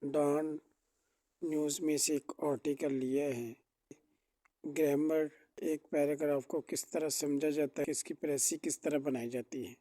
Don news में से एक आर्टिकल लिया है। ग्रामर एक पैराग्राफ को किस तरह समझा जाता है, इसकी प्रेसी किस तरह बनाई जाती है।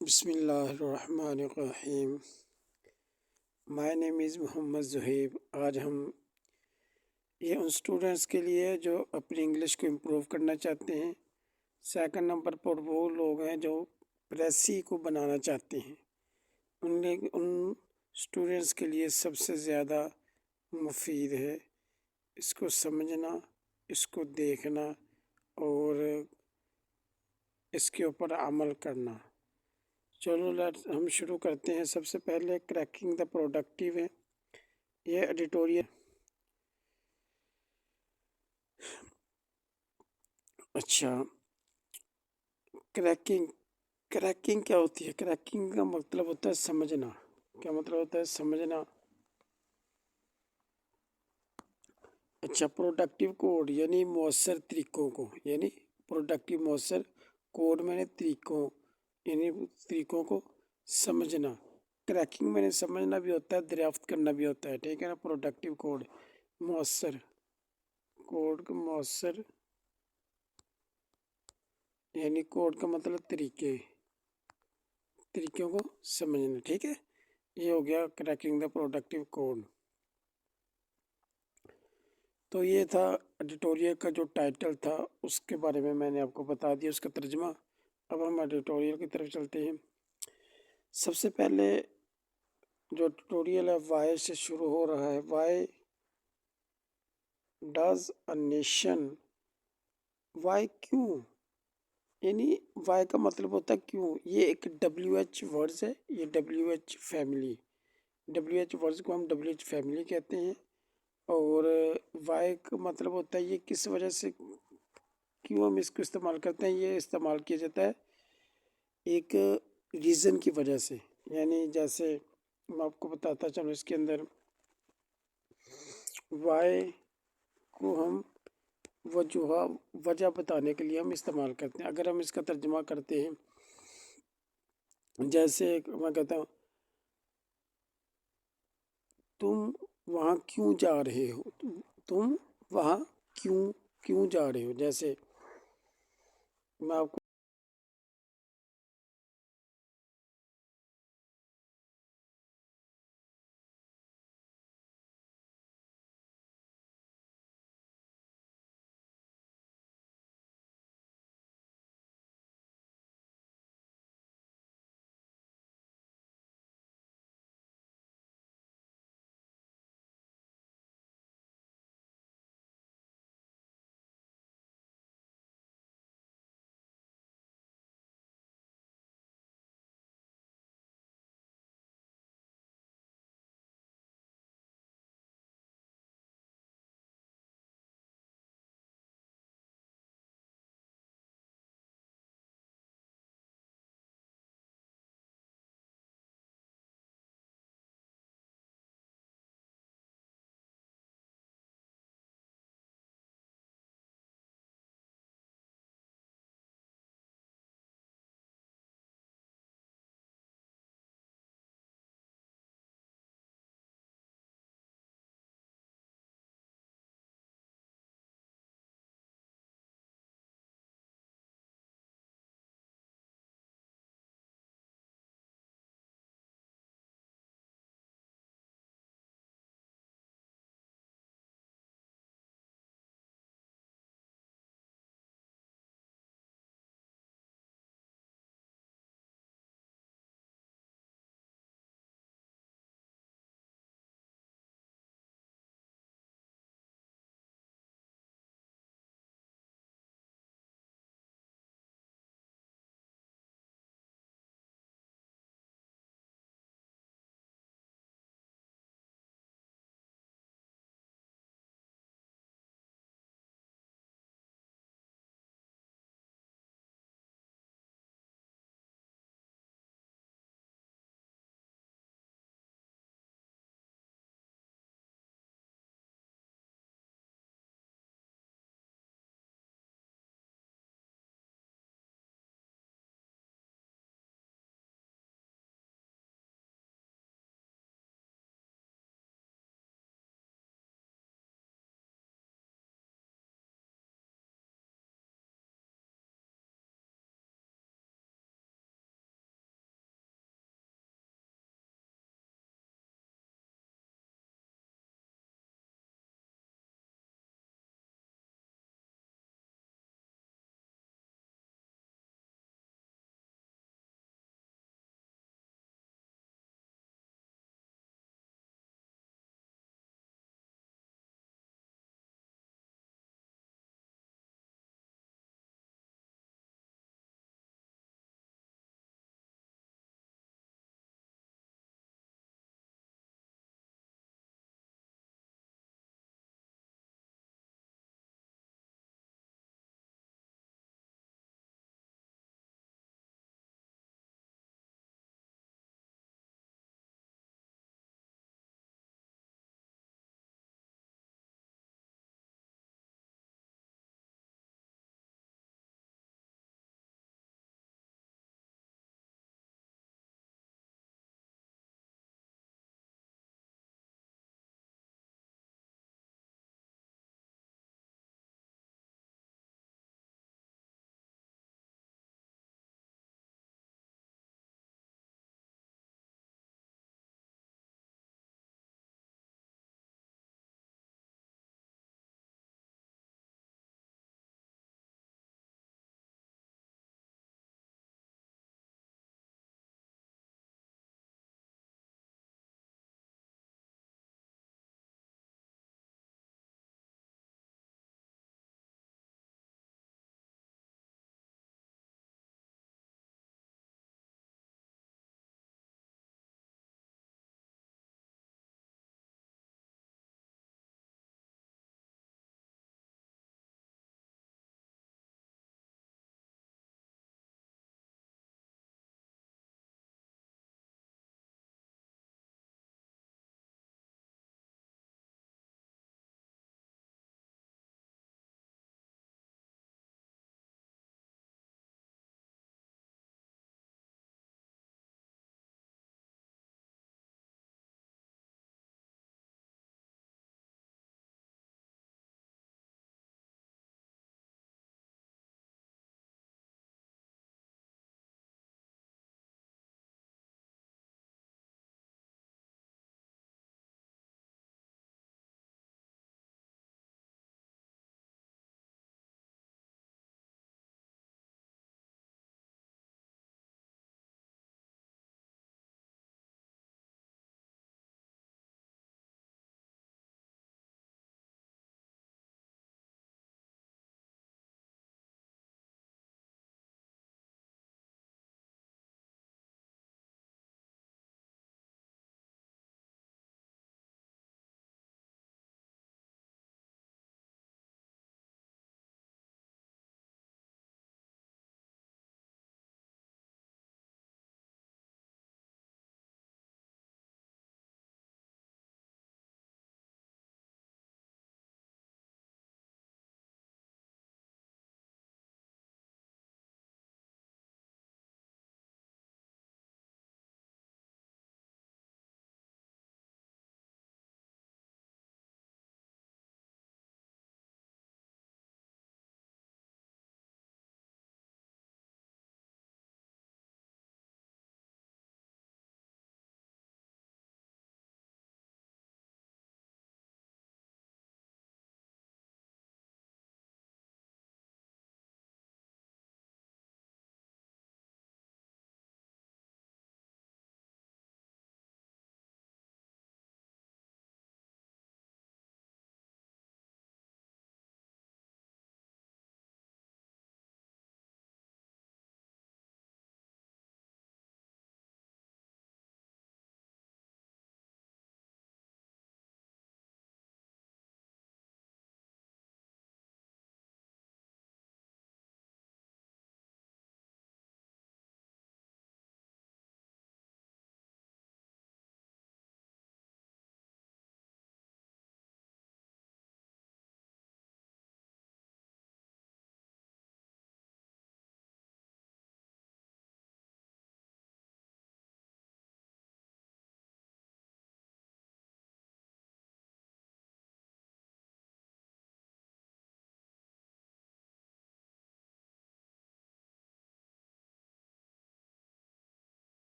बिस्मिल्लाहिर्रहमानिर्रहीम। My name is Mohammad Zuhaib. आज हम ये उन स्टूडेंट्स के लिए है जो अपनी इंग्लिश को इम्प्रूव करना चाहते हैं। सेकंड नंबर पर वो लोग हैं जो प्रेसी को बनाना चाहते हैं। उन स्टूडेंट्स के लिए सबसे ज़्यादा मुफीद है इसको समझना, इसको देखना और इसके ऊपर अमल करना। चलो हम शुरू करते हैं। सबसे पहले क्रैकिंग द प्रोडक्टिव है, ये एडिटोरियल। अच्छा, क्रैकिंग क्या होती है? क्रैकिंग का मतलब होता है समझना। क्या मतलब होता है? समझना। अच्छा, प्रोडक्टिव कोड यानी मौसर तरीकों को, यानी प्रोडक्टिव मौसर कोड मैंने तरीकों, यानी तरीकों को समझना। क्रैकिंग मैंने समझना भी होता है, दरियाफ्त करना भी होता है, ठीक है ना। प्रोडक्टिव कोड मौसर, कोड का मौसर यानी कोड का मतलब तरीके, तरीकों को समझना, ठीक है। ये हो गया क्रैकिंग द प्रोडक्टिव कोड। तो ये था एडिटोरियल का जो टाइटल था, उसके बारे में मैंने आपको बता दिया, उसका तर्जमा। अब हम एडिटोरियल की तरफ चलते हैं। सबसे पहले जो एडिटोरियल है वाई से शुरू हो रहा है। Why does a nation, why क्यों, यानी वाई का मतलब होता है क्यों। ये एक WH वर्ड्स है, ये WH फैमिली, WH वर्ड्स को हम WH फैमिली कहते हैं। और वाई का मतलब होता है ये किस वजह से, क्यों हम इसको इस्तेमाल करते हैं। ये इस्तेमाल किया जाता है एक रीज़न की वजह से, यानी जैसे मैं आपको बताता चलूँ, इसके अंदर वाई को हम वजह बताने के लिए हम इस्तेमाल करते हैं। अगर हम इसका तर्जुमा करते हैं, जैसे मैं कहता हूँ तुम वहाँ क्यों जा रहे हो, तुम वहाँ क्यों क्यों जा रहे हो। जैसे मैं आपको